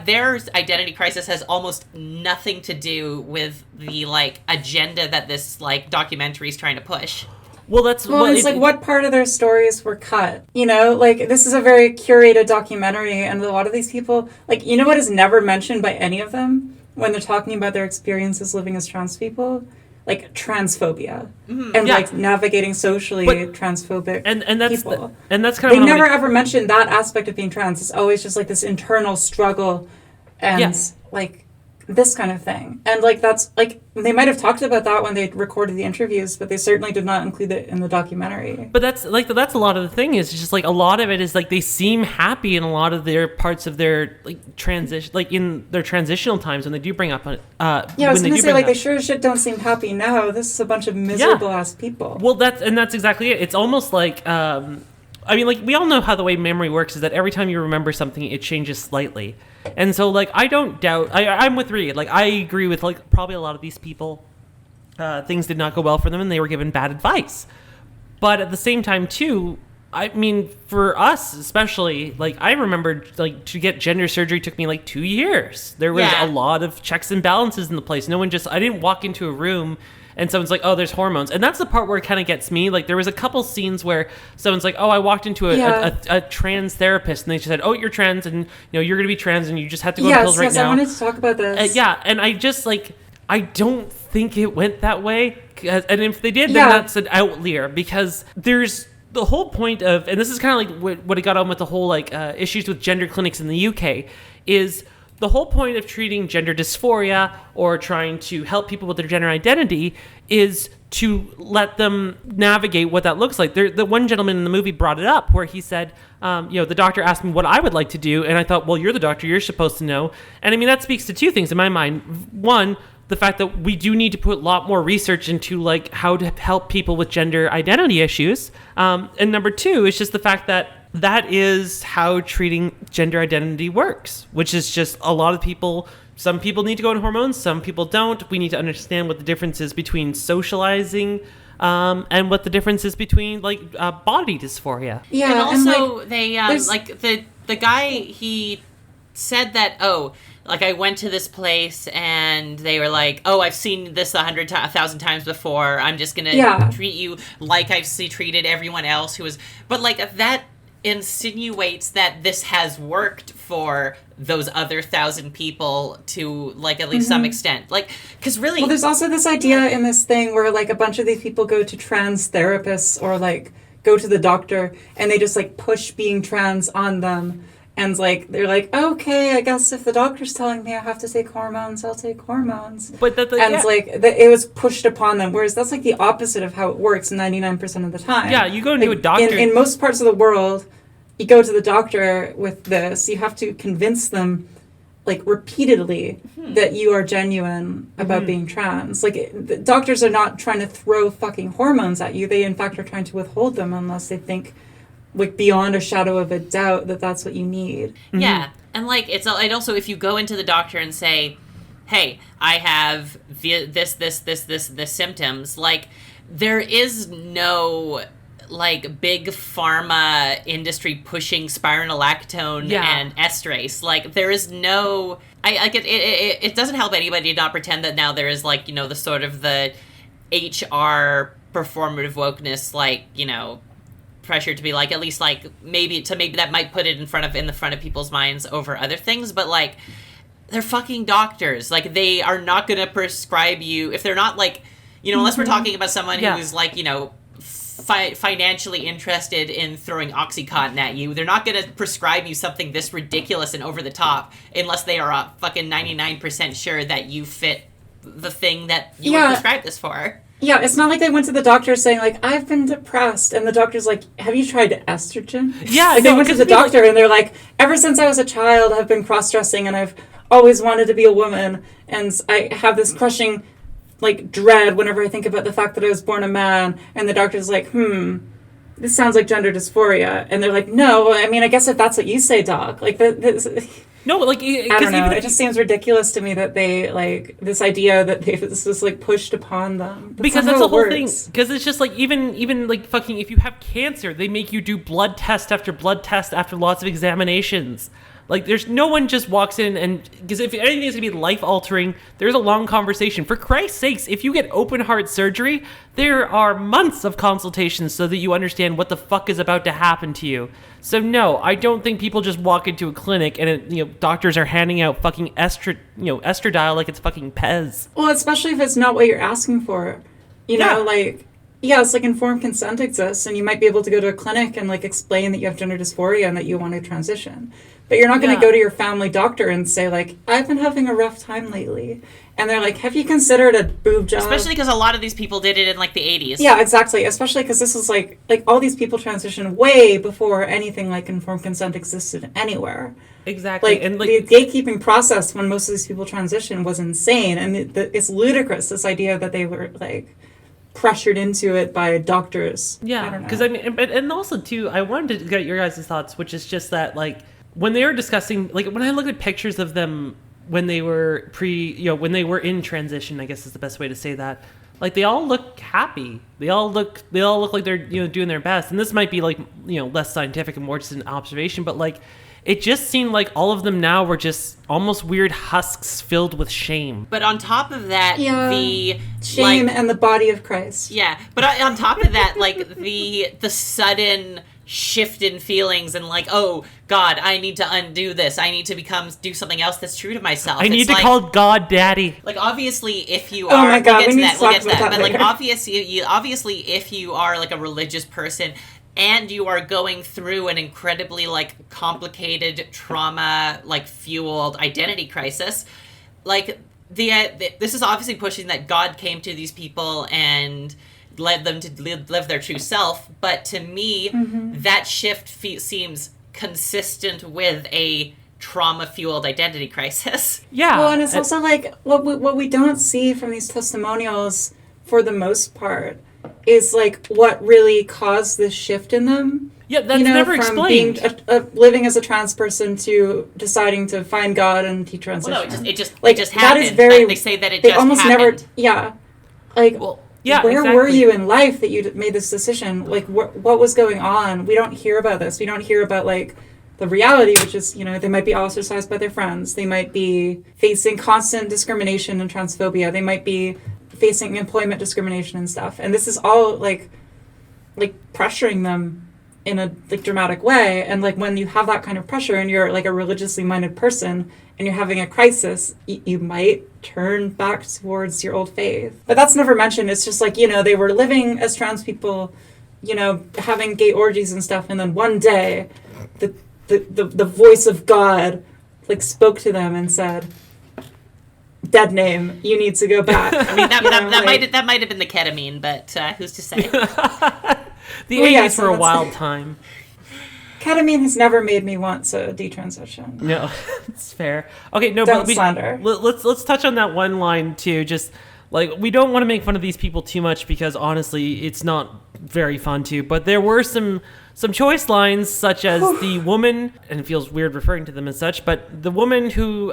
their identity crisis has almost nothing to do with the, like, agenda that this, like, documentary is trying to push. What part of their stories were cut? Like, this is a very curated documentary, and a lot of these people, like, what is never mentioned by any of them when they're talking about their experiences living as trans people? Like, transphobia. And, like, navigating socially transphobic people. And that's kind of... They never ever mention that aspect of being trans. It's always just, like, this internal struggle and, like, this kind of thing. And, like, that's, like, they might have talked about that when they recorded the interviews, but they certainly did not include it in the documentary. But that's a lot of the thing is just, like, a lot of it is, like, they seem happy in a lot of their parts of their, like, transition, like, in their transitional times when they do bring up I was going to say, like, they sure as shit don't seem happy now. This is a bunch of miserable ass people. Well, that's exactly it. It's almost like I mean, like, we all know how the way memory works is that every time you remember something, it changes slightly. And so, like, I don't doubt... I'm with Reed. Like, I agree with, like, probably a lot of these people. Things did not go well for them, and they were given bad advice. But at the same time, too, I mean, for us especially, like, I remember, like, to get gender surgery took me, like, 2 years. There was a lot of checks and balances in the place. I didn't walk into a room and someone's like, oh, there's hormones. And that's the part where it kind of gets me. Like, there was a couple scenes where someone's like, oh, I walked into a trans therapist, and they just said, oh, you're trans, and you're going to be trans, and you just have to go to pills right now. Yes, I wanted to talk about this. And I just, I don't think it went that way. And if they did, then that's an outlier, because there's the whole point of, and this is kind of like what it got on with the whole issues with gender clinics in the UK, is the whole point of treating gender dysphoria or trying to help people with their gender identity is to let them navigate what that looks like. The one gentleman in the movie brought it up where he said, the doctor asked me what I would like to do, and I thought, well, you're the doctor, you're supposed to know. And I mean, that speaks to two things in my mind. One, the fact that we do need to put a lot more research into how to help people with gender identity issues. And number two is just the fact that is how treating gender identity works, which is just a lot of people. Some people need to go on hormones, some people don't. We need to understand what the difference is between socializing and what the difference is between body dysphoria. Yeah, and also they the guy, he said that, I went to this place and they were like, oh, I've seen this 1,000 times before. I'm just gonna treat you like I've treated everyone else who was. But that insinuates that this has worked for those other 1,000 people to at least some extent. Because really, well, there's also this idea in this thing where a bunch of these people go to trans therapists or go to the doctor and they just push being trans on them. And they're like, okay, I guess if the doctor's telling me I have to take hormones, I'll take hormones. But it was pushed upon them. Whereas that's the opposite of how it works 99% of the time. Yeah, you go into a doctor. In most parts of the world, you go to the doctor with this. You have to convince them, repeatedly, that you are genuine about being trans. The doctors are not trying to throw fucking hormones at you. They, in fact, are trying to withhold them unless they think beyond a shadow of a doubt that that's what you need. Yeah. And it also, if you go into the doctor and say, hey, I have this symptoms, there is no big pharma industry pushing spironolactone and estrase. There is no, it doesn't help anybody to not pretend that now there is the sort of the HR performative wokeness, pressure to be at least maybe that might put it in the front of people's minds over other things, but they're fucking doctors. They are not going to prescribe you if they're not unless we're talking about someone who's financially interested in throwing Oxycontin at you. They're not going to prescribe you something this ridiculous and over the top unless they are fucking 99% sure that you fit the thing that you would prescribe this for. Yeah, it's not like they went to the doctor saying, I've been depressed. And the doctor's like, have you tried estrogen? Yeah. They went to the doctor and they're like, ever since I was a child, I've been cross-dressing and I've always wanted to be a woman. And I have this crushing, dread whenever I think about the fact that I was born a man. And the doctor's like, this sounds like gender dysphoria. And they're like, no, I mean, I guess if that's what you say, doc. No, I don't know. It just seems ridiculous to me that they this idea that this was pushed upon them. Because that's the whole thing. Because it's just even fucking if you have cancer, they make you do blood test after blood test after lots of examinations. There's no one just walks in and, because if anything is going to be life-altering, there's a long conversation. For Christ's sakes, if you get open-heart surgery, there are months of consultations so that you understand what the fuck is about to happen to you. So no, I don't think people just walk into a clinic and, doctors are handing out fucking estradiol like it's fucking Pez. Well, especially if it's not what you're asking for. It's informed consent exists, and you might be able to go to a clinic and explain that you have gender dysphoria and that you want to transition. But you're not going to go to your family doctor and say I've been having a rough time lately. And they're like, have you considered a boob job? Especially because a lot of these people did it in the 80s. Yeah, exactly. Especially because this is all these people transitioned way before anything like informed consent existed anywhere. Exactly. And the gatekeeping process when most of these people transitioned was insane. And it's ludicrous, this idea that they were pressured into it by doctors. Yeah, because and also too, I wanted to get your guys' thoughts, which is just that when they were discussing, when I look at pictures of them when they were when they were in transition, I guess is the best way to say that. They all look happy. They all look like they're doing their best. And this might be less scientific and more just an observation, but it just seemed like all of them now were just almost weird husks filled with shame. But on top of that, the shame and the body of Christ. Yeah, but on top of that, like the sudden shift in feelings and like, oh God, I need to undo this. I need to do something else that's true to myself. I need to call God Daddy. Like obviously, if you are, we'll get to that. But later. like obviously, if you are like a religious person and you are going through an incredibly like complicated trauma like fueled identity crisis, like this is obviously pushing that God came to these people and led them to live their true self, but to me, that shift seems consistent with a trauma-fueled identity crisis. Yeah. Well, and it's also like what we don't see from these testimonials, for the most part, is like what really caused this shift in them. Yeah, that's never explained. From being living as a trans person to deciding to find God and detransition. Well, no, it just happened. That is very. They say that it they just almost happened. never. Yeah, like. Well, yeah, where exactly. were you in life that you made this decision? Like, what was going on? We don't hear about this. We don't hear about, like, the reality, which is, they might be ostracized by their friends. They might be facing constant discrimination and transphobia. They might be facing employment discrimination and stuff. And this is all, like pressuring them in a, like, dramatic way. And, like, when you have that kind of pressure and you're, like, a religiously minded person and you're having a crisis, you might turn back towards your old faith. But that's never mentioned. It's just like, they were living as trans people, having gay orgies and stuff, and then one day the voice of God like spoke to them and said, dead name, you need to go back. I mean, that might have been the ketamine, but who's to say? The 80s were a wild time. Ketamine has never made me want to detransition. No, it's fair. Okay, no, don't but slander. Let's touch on that one line too. Just like, we don't want to make fun of these people too much because honestly, it's not very fun to. But there were some choice lines, such as the woman, and it feels weird referring to them as such, but the woman who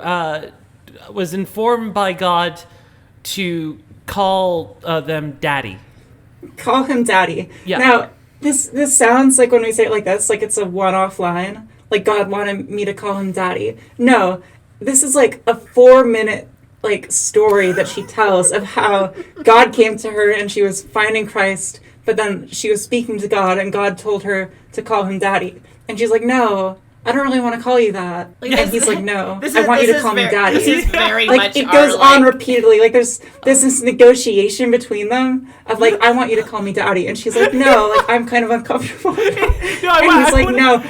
was informed by God to call them daddy. Call him daddy. Yeah. Now, this sounds like, when we say it like this, like it's a one-off line. Like, God wanted me to call him daddy. No, this is like a 4-minute like story that she tells of how God came to her and she was finding Christ, but then she was speaking to God and God told her to call him daddy. And she's like, no, I don't really want to call you that. And he's like, no, I want you to call me daddy. This is very like, much it goes on repeatedly. Like, there's this negotiation between them of like, I want you to call me daddy. And she's like, no, like, I'm kind of uncomfortable. And he's like, no,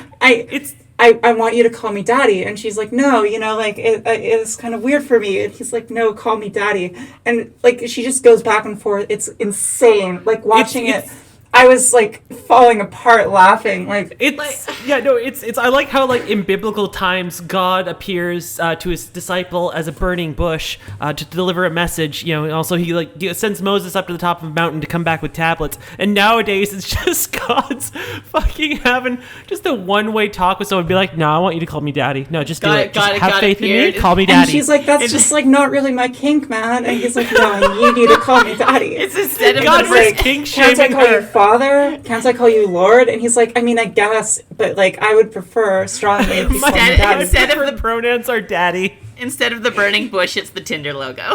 I want you to call me daddy. And she's like, no, like, it's kind of weird for me. And he's like, no, call me daddy. And like, she just goes back and forth. It's insane. Like, watching it. I was like falling apart laughing. Like, it's I like how, like, in biblical times God appears to his disciple as a burning bush to deliver a message, and also he sends Moses up to the top of a mountain to come back with tablets. And nowadays it's just God's fucking having just a one-way talk with someone, be like, no, I want you to call me daddy. No, just do it. Just have faith in me, call me daddy. And she's like, that's just like not really my kink, man. And he's like, no, you need to call me daddy. It's instead of God was kink shaming her. Father, can't I call you Lord? And he's like, I mean, I guess, but like, I would prefer strongly if you call me daddy. Instead of the pronouns are daddy. Instead of the burning bush, it's the Tinder logo.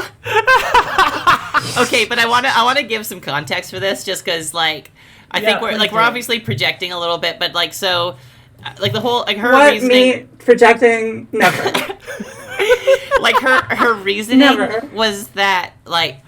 Okay, but I want to give some context for this, just because I think we're obviously projecting a little bit, but like, so like the whole, like, her reasoning. Me projecting? Never. Like her reasoning was that, like,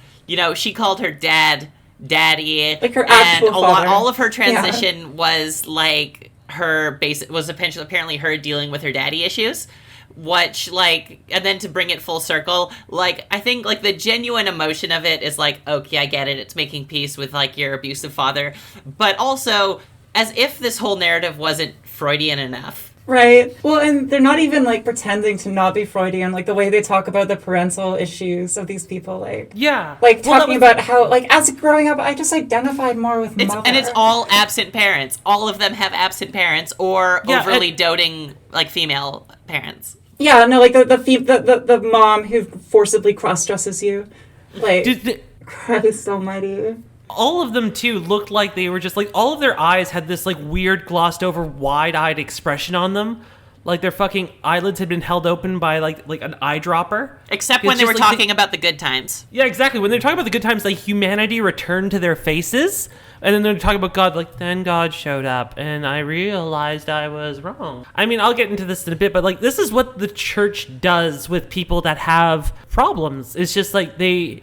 she called her dad daddy, like her actual father. All of her transition was like her was apparently her dealing with her daddy issues, which, like, and then to bring it full circle, like, I think, like, the genuine emotion of it is like, okay, I get it, it's making peace with, like, your abusive father, but also as if this whole narrative wasn't Freudian enough. Right. Well, and they're not even, like, pretending to not be Freudian, like, the way they talk about the parental issues of these people, like... Yeah. Like, talking about how, like, as growing up, I just identified more with mother. And it's all absent parents. All of them have absent parents or overly doting, like, female parents. Yeah, no, like, the mom who forcibly cross-dresses you. Like, Christ almighty. All of them, too, looked like they were just, like, all of their eyes had this, like, weird, glossed-over, wide-eyed expression on them. like their fucking eyelids had been held open by like an eyedropper. Except when they were talking about the good times. Yeah, exactly. When they're talking about the good times, like humanity returned to their faces. And then they're talking about God, like, then God showed up and I realized I was wrong. I mean, I'll get into this in a bit, but like, this is what the church does with people that have problems. It's just like they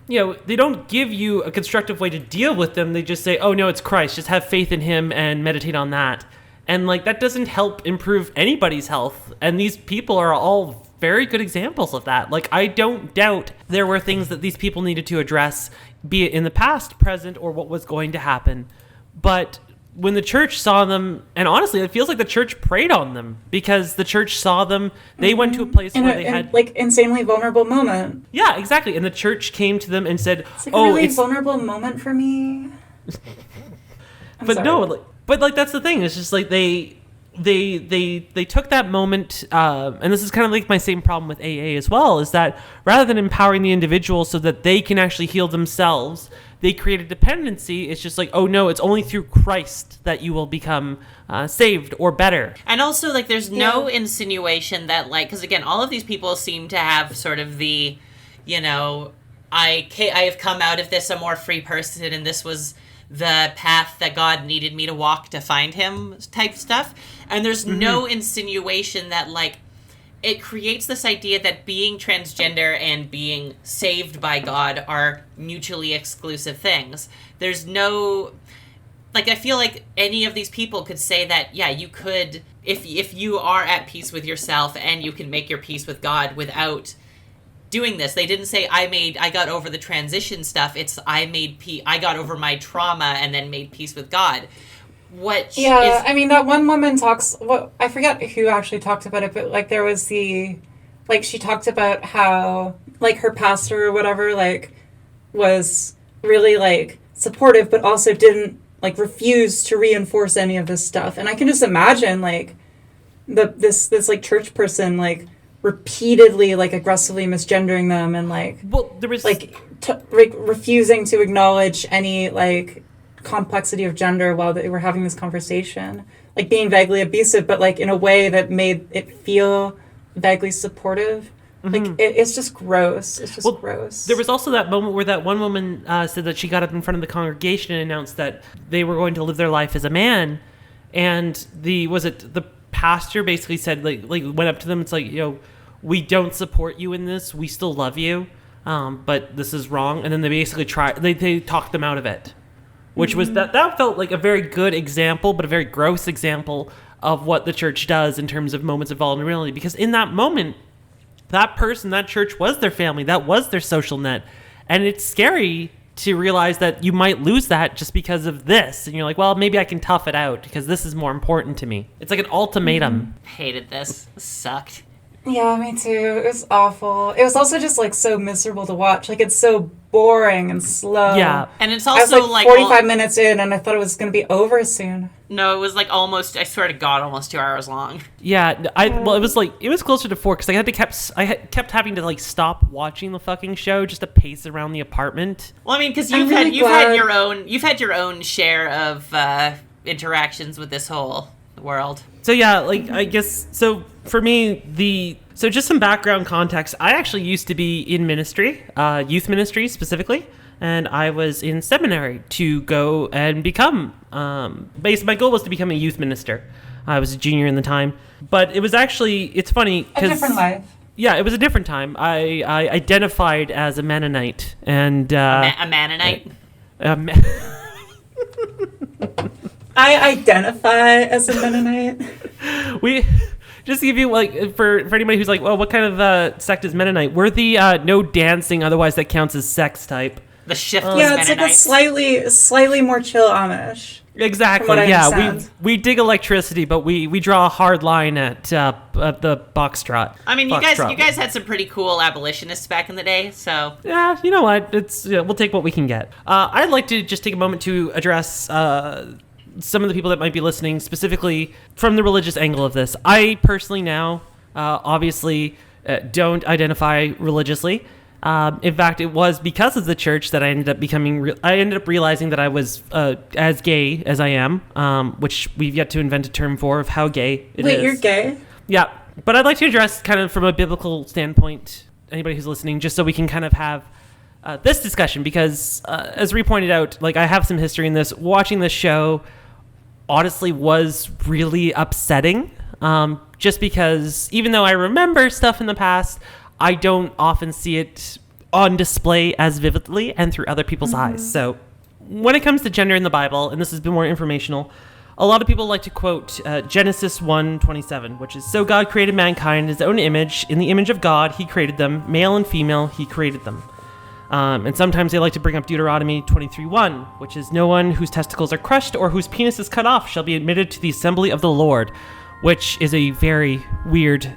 don't give you a constructive way to deal with them. They just say, oh no, it's Christ. Just have faith in him and meditate on that. And like, that doesn't help improve anybody's health. And these people are all very good examples of that. Like, I don't doubt there were things that these people needed to address, be it in the past, present, or what was going to happen. But when the church saw them, and honestly, it feels like the church prayed on them because the church saw them. They went to a place where they had like insanely vulnerable moment. Yeah, exactly. And the church came to them and said, it's like a really vulnerable moment for me. But that's the thing. It's just like they took that moment, and this is kind of like my same problem with AA as well, is that rather than empowering the individual so that they can actually heal themselves, they create a dependency. It's just like, oh no, it's only through Christ that you will become saved or better. And also, like, there's no insinuation that, like, because again, all of these people seem to have sort of the, I have come out of this a more free person, and this was the path that God needed me to walk to find him type stuff. And there's no insinuation that, like, it creates this idea that being transgender and being saved by God are mutually exclusive things. There's no, like, I feel like any of these people could say that, yeah, you could, if you are at peace with yourself and you can make your peace with God without doing this. They didn't say I got over the transition stuff. It's I got over my trauma and then made peace with God. I mean, that one woman I forget who actually talked about it, but like there was she talked about how like her pastor or whatever like was really like supportive, but also didn't like refuse to reinforce any of this stuff. And I can just imagine like this like church person like repeatedly like aggressively misgendering them and like there was like refusing to acknowledge any like complexity of gender while they were having this conversation, like being vaguely abusive but like in a way that made it feel vaguely supportive. Like it's just gross. It's just gross. There was also that moment where that one woman said that she got up in front of the congregation and announced that they were going to live their life as a man, and the pastor basically said like went up to them. It's like, we don't support you in this. We still love you, but this is wrong. And then they basically they talked them out of it, which was that felt like a very good example, but a very gross example of what the church does in terms of moments of vulnerability. Because in that moment, that person, that church was their family. That was their social net. And it's scary to realize that you might lose that just because of this. And you're like, well, maybe I can tough it out because this is more important to me. It's like an ultimatum. Hated this. This sucked. Yeah, me too. It was awful. It was also just like so miserable to watch. Like it's so boring and slow. Yeah. And it's also I was like 45 minutes in and I thought it was going to be over soon. No, it was like almost, I swear to God, almost 2 hours long. Yeah, it was closer to 4 because I kept having to like stop watching the fucking show just to pace around the apartment. Well, I mean, because you've had your own share of interactions with this whole world. So yeah, like I guess so for me so just some background context. I actually used to be in ministry, youth ministry specifically. And I was in seminary to go and become, my goal was to become a youth minister. I was a junior in the time. But it was actually, it's funny. A different life. Yeah, it was a different time. I identified as a Mennonite. And a Mennonite? I identify as a Mennonite. Just to give you, like, for anybody who's like, well, what kind of sect is Mennonite? We're the no dancing, otherwise that counts as sex type. The shiftless Mennonites. Yeah, it's like a slightly more chill Amish. Exactly. Yeah, we dig electricity, but we draw a hard line at the boxtrot. I mean, you guys had some pretty cool abolitionists back in the day, so yeah, you know what? We'll take what we can get. I'd like to just take a moment to address some of the people that might be listening, specifically from the religious angle of this. I personally now, obviously, don't identify religiously. In fact, it was because of the church that I ended up realizing that I was as gay as I am, which we've yet to invent a term for of how gay it is. Wait, you're gay? Yeah, but I'd like to address kind of from a biblical standpoint, anybody who's listening, just so we can kind of have this discussion, because as Ree pointed out, like, I have some history in this. Watching this show honestly was really upsetting, just because even though I remember stuff in the past, I don't often see it on display as vividly and through other people's eyes. So when it comes to gender in the Bible, and this has been more informational, a lot of people like to quote Genesis 1:27, which is, "So God created mankind in his own image. In the image of God, he created them. Male and female, he created them." And sometimes they like to bring up Deuteronomy 23:1, which is, "No one whose testicles are crushed or whose penis is cut off shall be admitted to the assembly of the Lord," which is a very weird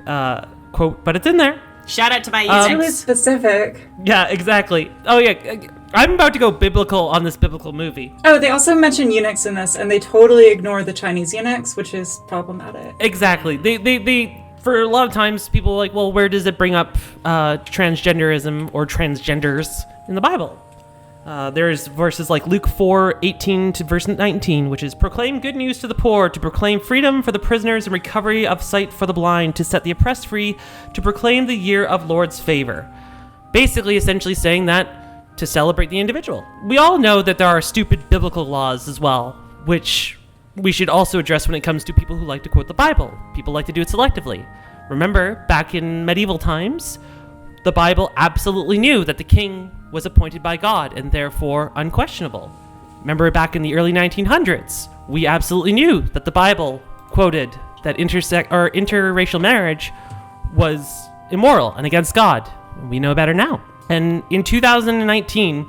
quote, but it's in there. Shout out to my It's really specific. Yeah, exactly. Oh, yeah. I'm about to go biblical on this biblical movie. Oh, they also mention eunuchs in this, and they totally ignore the Chinese eunuchs, which is problematic. Exactly. They for a lot of times, people are like, well, where does it bring up transgenderism or transgenders in the Bible? There's verses like Luke 4:18 to verse 19, which is, "Proclaim good news to the poor, to proclaim freedom for the prisoners and recovery of sight for the blind, to set the oppressed free, to proclaim the year of Lord's favor." Basically, essentially saying that to celebrate the individual. We all know that there are stupid biblical laws as well, which we should also address when it comes to people who like to quote the Bible. People like to do it selectively. Remember, back in medieval times, the Bible absolutely knew that the king was appointed by God and therefore unquestionable. Remember, back in the early 1900s, we absolutely knew that the Bible quoted that interracial marriage was immoral and against God. We know better now. And in 2019,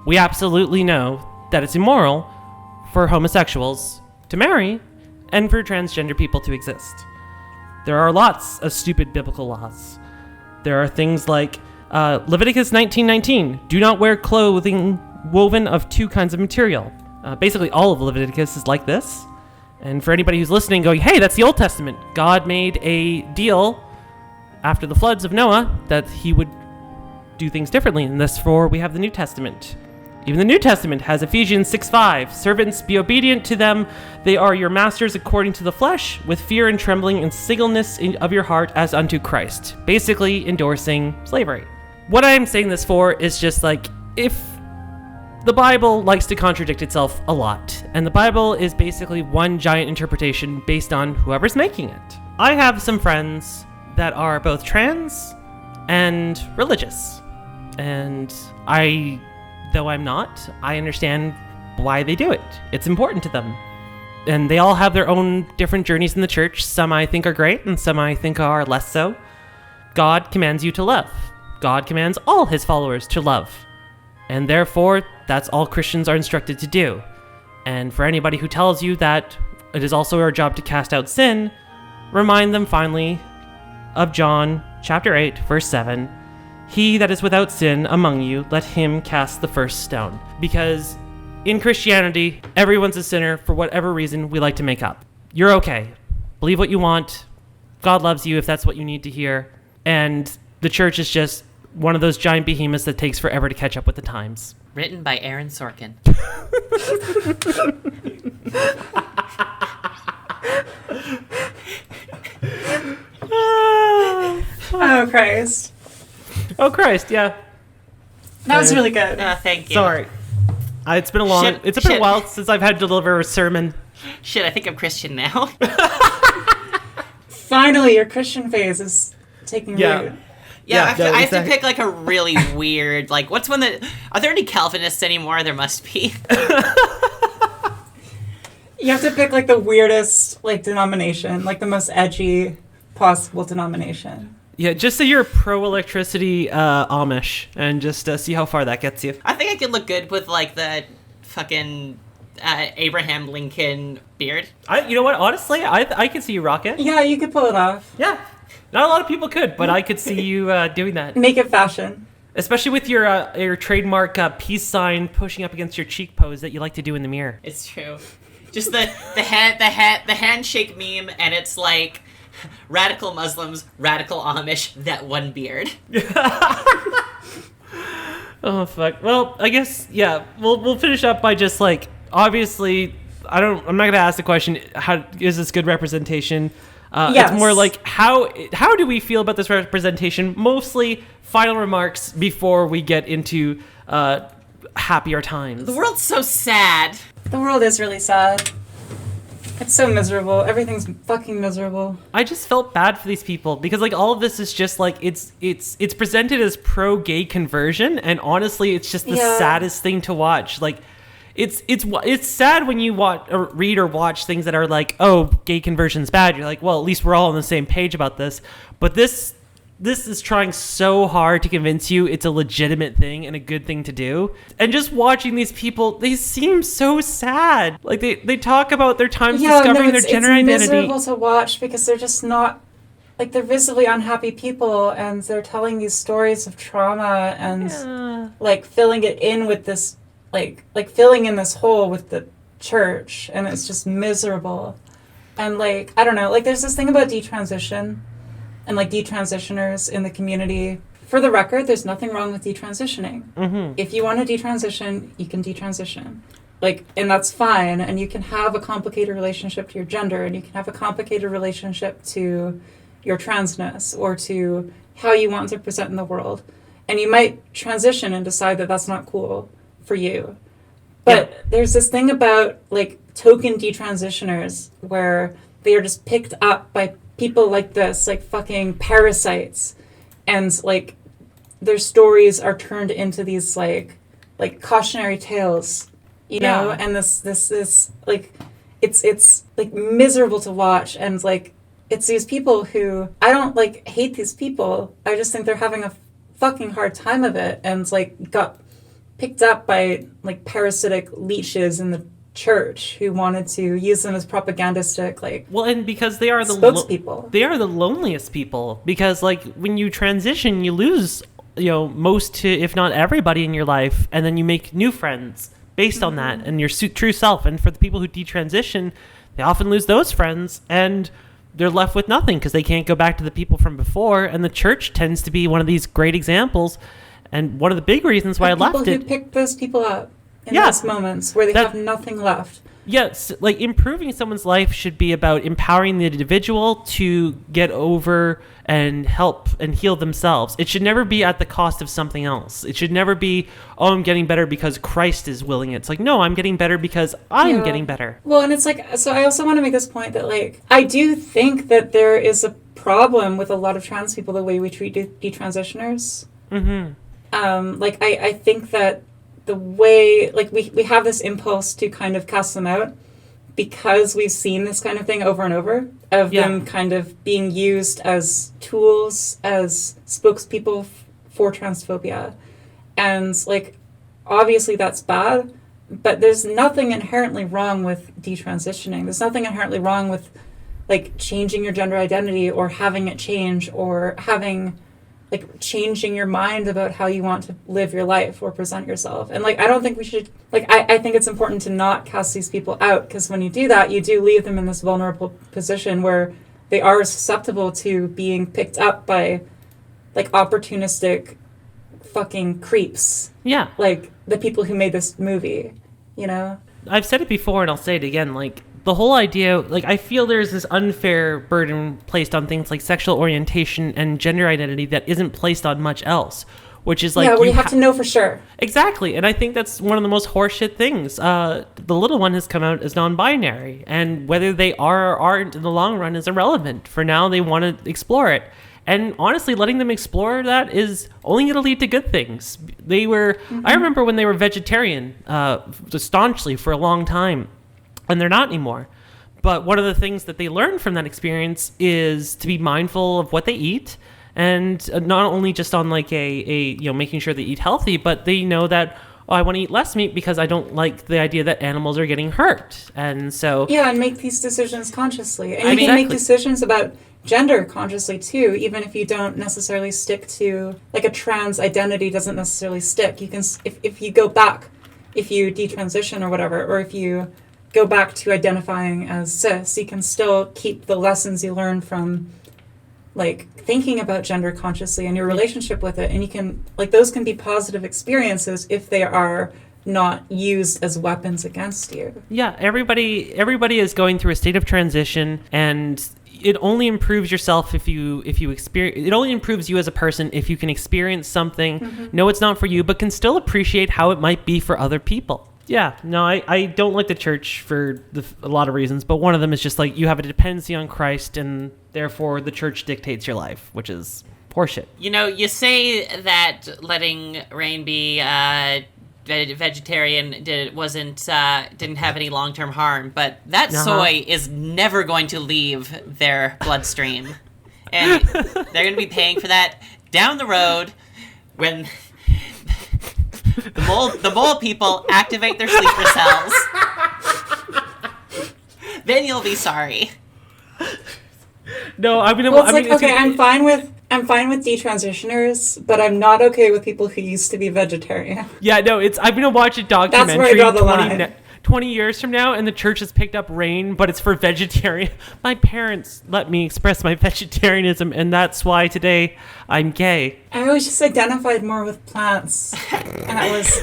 we absolutely know that it's immoral for homosexuals to marry and for transgender people to exist. There are lots of stupid biblical laws. There are things like Leviticus 19:19, "Do not wear clothing woven of two kinds of material." Basically, all of Leviticus is like this. And for anybody who's listening going, hey, that's the Old Testament. God made a deal after the floods of Noah that he would do things differently. And therefore, we have the New Testament. Even the New Testament has Ephesians 6:5, "Servants, be obedient to them. They are your masters according to the flesh, with fear and trembling and singleness of your heart as unto Christ." Basically endorsing slavery. What I am saying this for is just like, if the Bible likes to contradict itself a lot, and the Bible is basically one giant interpretation based on whoever's making it. I have some friends that are both trans and religious, and though I'm not, I understand why they do it. It's important to them. And they all have their own different journeys in the church. Some I think are great, and some I think are less so. God commands you to love. God commands all his followers to love. And therefore, that's all Christians are instructed to do. And for anybody who tells you that it is also our job to cast out sin, remind them finally of John chapter 8, verse 7. "He that is without sin among you, let him cast the first stone." Because in Christianity, everyone's a sinner for whatever reason we like to make up. You're okay. Believe what you want. God loves you if that's what you need to hear. And the church is just one of those giant behemoths that takes forever to catch up with the times. Written by Aaron Sorkin. Oh, Christ. Oh, Christ, yeah. That was really good. Thank you. Sorry. It's been a while since I've had to deliver a sermon. Shit, I think I'm Christian now. Finally, your Christian phase is taking root. Yeah, I have to pick like a really weird, like, what's one that, are there any Calvinists anymore? There must be. You have to pick like the weirdest like denomination, like the most edgy possible denomination. Yeah, just say you're pro-electricity Amish, and just see how far that gets you. I think I could look good with like the fucking Abraham Lincoln beard. You know what? Honestly, I could see you rock it. Yeah, you could pull it off. Yeah. Not a lot of people could, but I could see you doing that. Make it fashion. Especially with your trademark peace sign pushing up against your cheek pose that you like to do in the mirror. It's true. Just the handshake meme, and it's like radical Muslims, radical Amish, that one beard. Oh fuck. Well, I guess We'll finish up by just like obviously I'm not gonna ask the question. How is this good representation? Yes. It's more like how do we feel about this representation? Mostly final remarks before we get into happier times. The world's so sad. The world is really sad. It's so miserable. Everything's fucking miserable. I just felt bad for these people because like all of this is just like it's presented as pro-gay conversion, and honestly, it's just the saddest thing to watch. Like, it's sad when you read or watch things that are like, oh, gay conversion's bad. You're like, well, at least we're all on the same page about this. But this is trying so hard to convince you it's a legitimate thing and a good thing to do. And just watching these people, they seem so sad. Like they talk about their times discovering their gender identity. It's miserable to watch because they're just not, like, they're visibly unhappy people, and they're telling these stories of trauma and like filling it in with this, like filling in this hole with the church, and it's just miserable. And like, I don't know, like there's this thing about detransition and like detransitioners in the community. For the record, there's nothing wrong with detransitioning. Mm-hmm. If you want to detransition, you can detransition. Like, and that's fine. And you can have a complicated relationship to your gender, and you can have a complicated relationship to your transness or to how you want to present in the world. And you might transition and decide that that's not cool for you. But there's this thing about like token detransitioners where they are just picked up by people like this, like fucking parasites, and like their stories are turned into these like cautionary tales, you know. And this like it's like miserable to watch, and like it's these people who, I don't like hate these people, I just think they're having a fucking hard time of it, and like got picked up by like parasitic leeches in the church who wanted to use them as propagandistic, like, well, and because they are the spokespeople. They are the loneliest people, because like when you transition, you lose, you know, most to, if not everybody in your life, and then you make new friends based on that and your true self. And for the people who detransition, they often lose those friends, and they're left with nothing because they can't go back to the people from before. And the church tends to be one of these great examples, and one of the big reasons why I left it. People who pick those people up in those moments where they have nothing left. Yes, like improving someone's life should be about empowering the individual to get over and help and heal themselves. It should never be at the cost of something else. It should never be, oh, I'm getting better because Christ is willing it. It's like, no, I'm getting better because I'm getting better. Well, and it's like, so I also want to make this point that like, I do think that there is a problem with a lot of trans people, the way we treat detransitioners. Mm-hmm. Like, I think that the way, like, we have this impulse to kind of cast them out because we've seen this kind of thing over and over of them kind of being used as tools, as spokespeople for transphobia. And, like, obviously that's bad, but there's nothing inherently wrong with detransitioning. There's nothing inherently wrong with, like, changing your gender identity or having it change or having, like, changing your mind about how you want to live your life or present yourself. And, like, I don't think we should, like, I think it's important to not cast these people out, because when you do that, you do leave them in this vulnerable position where they are susceptible to being picked up by, like, opportunistic fucking creeps. Yeah. Like, the people who made this movie, you know? I've said it before and I'll say it again, like, the whole idea, like, I feel there's this unfair burden placed on things like sexual orientation and gender identity that isn't placed on much else, which is like... Yeah, where you have to know for sure. Exactly, and I think that's one of the most horseshit things. The little one has come out as non-binary, and whether they are or aren't in the long run is irrelevant. For now, they want to explore it. And honestly, letting them explore that is only going to lead to good things. They were... I remember when they were vegetarian, staunchly for a long time, and they're not anymore. But one of the things that they learned from that experience is to be mindful of what they eat, and not only just on like a you know, making sure they eat healthy, but they know that, oh, I want to eat less meat because I don't like the idea that animals are getting hurt. And so... Yeah, and make these decisions consciously. And you can make decisions about gender consciously too, even if you don't necessarily stick to, like, a trans identity doesn't necessarily stick. You can, if you go back, if you detransition or whatever, or if you go back to identifying as cis, you can still keep the lessons you learned from like thinking about gender consciously and your relationship with it, and you can, like, those can be positive experiences if they are not used as weapons against you. Yeah, everybody is going through a state of transition, and it only improves yourself if you experience. It only improves you as a person if you can experience something, know it's not for you, but can still appreciate how it might be for other people. Yeah, no, I don't like the church for a lot of reasons, but one of them is just like you have a dependency on Christ, and therefore the church dictates your life, which is horseshit. You know, you say that letting Rain be vegetarian didn't have any long-term harm, but that soy is never going to leave their bloodstream, and they're going to be paying for that down the road when the mole people activate their sleeper cells. Then you'll be sorry. No, I'm fine with detransitioners, but I'm not okay with people who used to be vegetarian. Yeah, no, I'm gonna watch a documentary. That's where I draw the line. 20 years from now, and the church has picked up Rain, but it's for vegetarian. My parents let me express my vegetarianism, and that's why today I'm gay. I always just identified more with plants, and I was...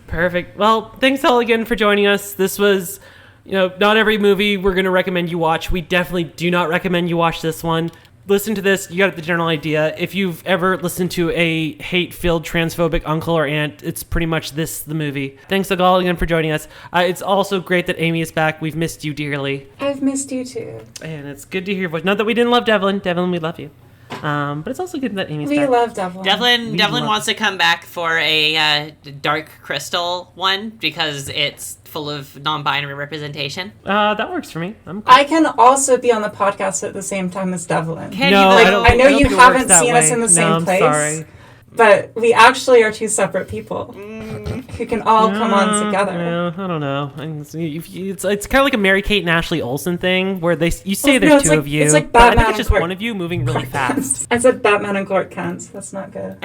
Perfect. Well, thanks all again for joining us. This was, not every movie we're going to recommend you watch. We definitely do not recommend you watch this one. Listen to this. You got the general idea. If you've ever listened to a hate-filled transphobic uncle or aunt, it's pretty much the movie. Thanks all again for joining us. It's also great that Amy is back. We've missed you dearly. I've missed you too. And it's good to hear your voice. Not that we didn't love Devlin. Devlin, we love you. But it's also good that Amy's back. We love Devlin. Devlin wants to come back for a Dark Crystal one because it's full of non-binary representation. That works for me. I can also be on the podcast at the same time as Devlin. I know you haven't seen us in the same place. Sorry. But we actually are two separate people who can all come on together. I don't know. It's kind of like a Mary-Kate and Ashley Olsen thing where you say there's two of you. It's like Batman, Batman, I think it's just one of you moving really fast. I said Batman and Clark Kent. That's not good.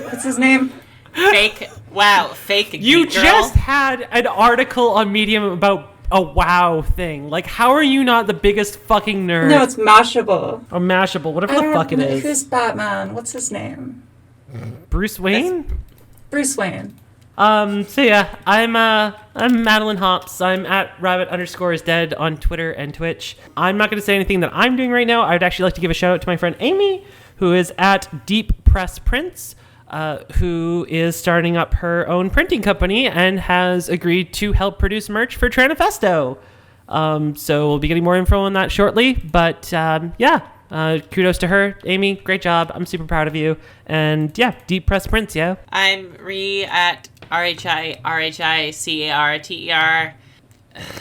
What's his name? Fake. Wow. Fake. You just had an article on Medium about a WoW thing. Like, how are you not the biggest fucking nerd? No, it's Mashable. Or Mashable, whatever the fuck it is. Who's Batman? What's his name? Bruce Wayne? Bruce Wayne. So yeah, I'm Madeline Hops. I'm at rabbit_is_dead on Twitter and Twitch. I'm not going to say anything that I'm doing right now. I'd actually like to give a shout out to my friend Amy, who is at Deep Press Prints, who is starting up her own printing company and has agreed to help produce merch for Tranifesto. So we'll be getting more info on that shortly. But yeah. Kudos to her. Amy, great job. I'm super proud of you. And yeah, Deep Press Prints, yeah. I'm Rhi at RHICARTER.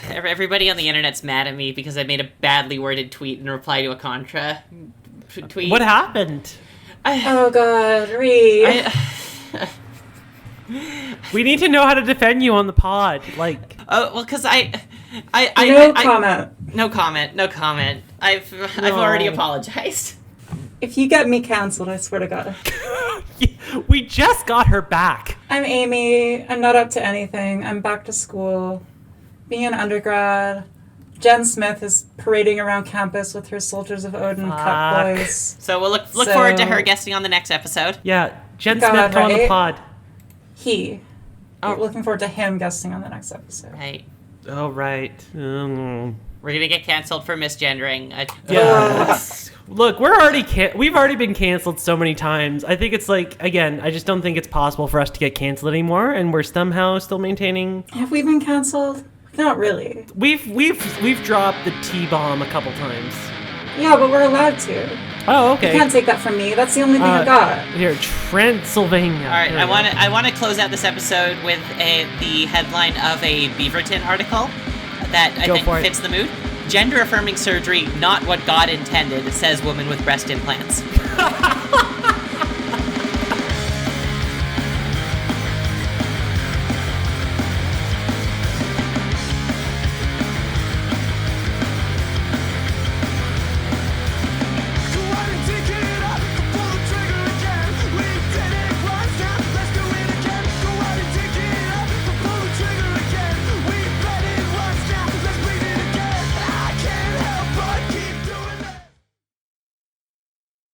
Everybody on the internet's mad at me because I made a badly worded tweet in reply to a Contra tweet. What happened? Oh god, Rhi. We need to know how to defend you on the pod. Like, oh well, because No comment. No comment. I've already apologized. If you get me canceled, I swear to God. We just got her back. I'm Amy. I'm not up to anything. I'm back to school. Being an undergrad. Jen Smith is parading around campus with her Soldiers of Odin Cup boys. So we'll look forward to her guesting on the next episode. Yeah, Jen Smith on the pod. We're looking forward to him guesting on the next episode. Right. Oh, right. We're gonna get canceled for misgendering. Yeah. Look, we've already been canceled so many times. I think it's like, again, I just don't think it's possible for us to get canceled anymore, and we're somehow still maintaining. Have we been canceled? Not really. We've dropped the T-bomb a couple times. Yeah, but we're allowed to. Oh, okay. You can't take that from me. That's the only thing I got. Here, Transylvania. All right, I want to close out this episode with the headline of a Beaverton article that I think fits the mood. Gender-affirming surgery, not what God intended, says woman with breast implants.